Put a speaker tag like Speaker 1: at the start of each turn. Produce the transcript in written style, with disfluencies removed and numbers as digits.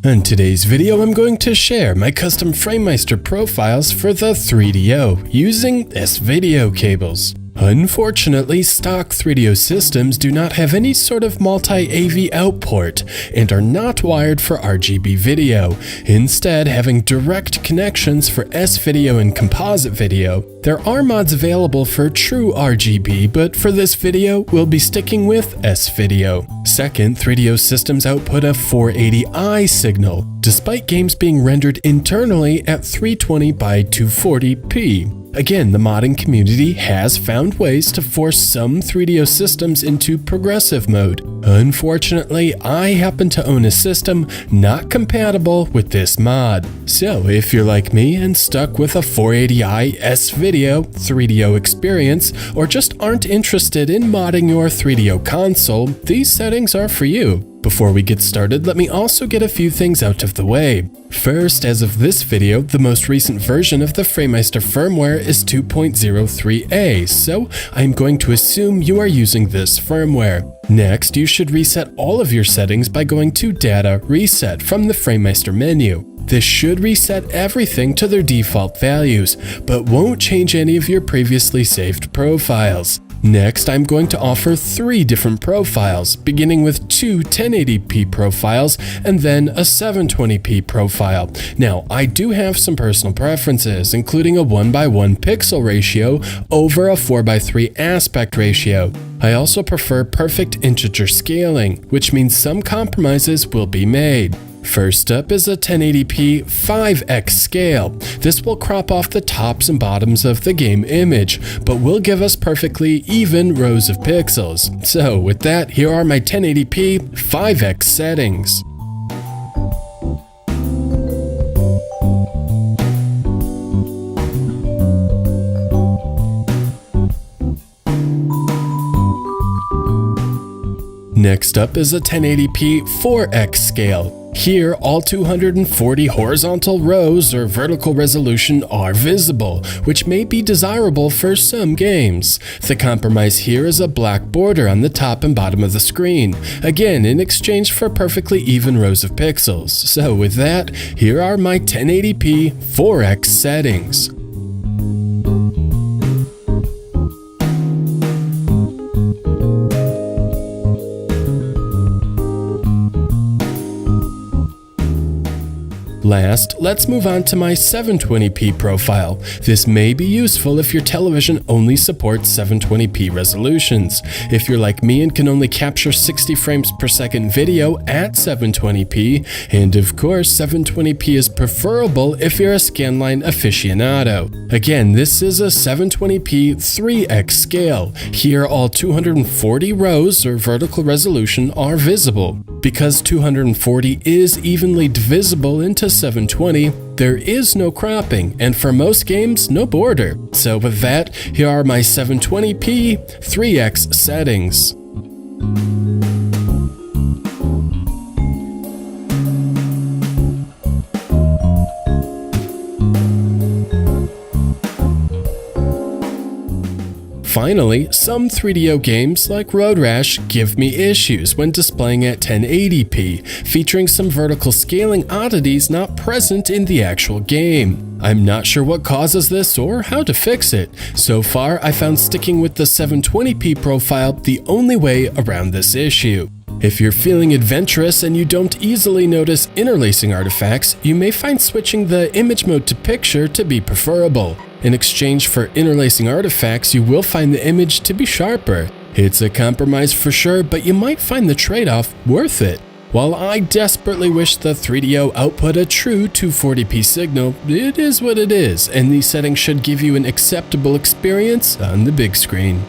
Speaker 1: In today's video, I'm going to share my custom Framemeister profiles for the 3DO using S-Video cables. Unfortunately, stock 3DO systems do not have any sort of multi-AV output and are not wired for RGB video, instead having direct connections for S-Video and composite video. There are mods available for true RGB, but for this video, we'll be sticking with S-Video. Second, 3DO systems output a 480i signal, despite games being rendered internally at 320 by 240p. Again, the modding community has found ways to force some 3DO systems into progressive mode. Unfortunately, I happen to own a system not compatible with this mod. So if you're like me and stuck with a 480i S-Video 3DO experience, or just aren't interested in modding your 3DO console, these settings are for you. Before we get started, let me also get a few things out of the way. First, as of this video, the most recent version of the Framemeister firmware is 2.03a, so I'm going to assume you are using this firmware. Next, you should reset all of your settings by going to Data Reset from the Framemeister menu. This should reset everything to their default values, but won't change any of your previously saved profiles. Next, I'm going to offer 3 different profiles, beginning with 2 1080p profiles and then a 720p profile. Now, I do have some personal preferences, including a 1:1 pixel ratio over a 4:3 aspect ratio. I also prefer perfect integer scaling, which means some compromises will be made. First up is a 1080p 5x scale. This will crop off the tops and bottoms of the game image, but will give us perfectly even rows of pixels. So with that, here are my 1080p 5x settings. Next up is a 1080p 4x scale. Here, all 240 horizontal rows or vertical resolution are visible, which may be desirable for some games. The compromise here is a black border on the top and bottom of the screen, again in exchange for perfectly even rows of pixels. So with that, here are my 1080p 4x settings. Last, let's move on to my 720p profile. This may be useful if your television only supports 720p resolutions. If you're like me and can only capture 60 frames per second video at 720p, and of course 720p is preferable if you're a scanline aficionado. Again, this is a 720p 3x scale. Here all 240 rows or vertical resolution are visible. Because 240 is evenly divisible into 720, there is no cropping, and for most games, no border. So with that, here are my 720p 3x settings. Finally, some 3DO games like Road Rash give me issues when displaying at 1080p, featuring some vertical scaling oddities not present in the actual game. I'm not sure what causes this or how to fix it. So far, I found sticking with the 720p profile the only way around this issue. If you're feeling adventurous and you don't easily notice interlacing artifacts, you may find switching the image mode to picture to be preferable. In exchange for interlacing artifacts, you will find the image to be sharper. It's a compromise for sure, but you might find the trade-off worth it. While I desperately wish the 3DO output a true 240p signal, it is what it is, and these settings should give you an acceptable experience on the big screen.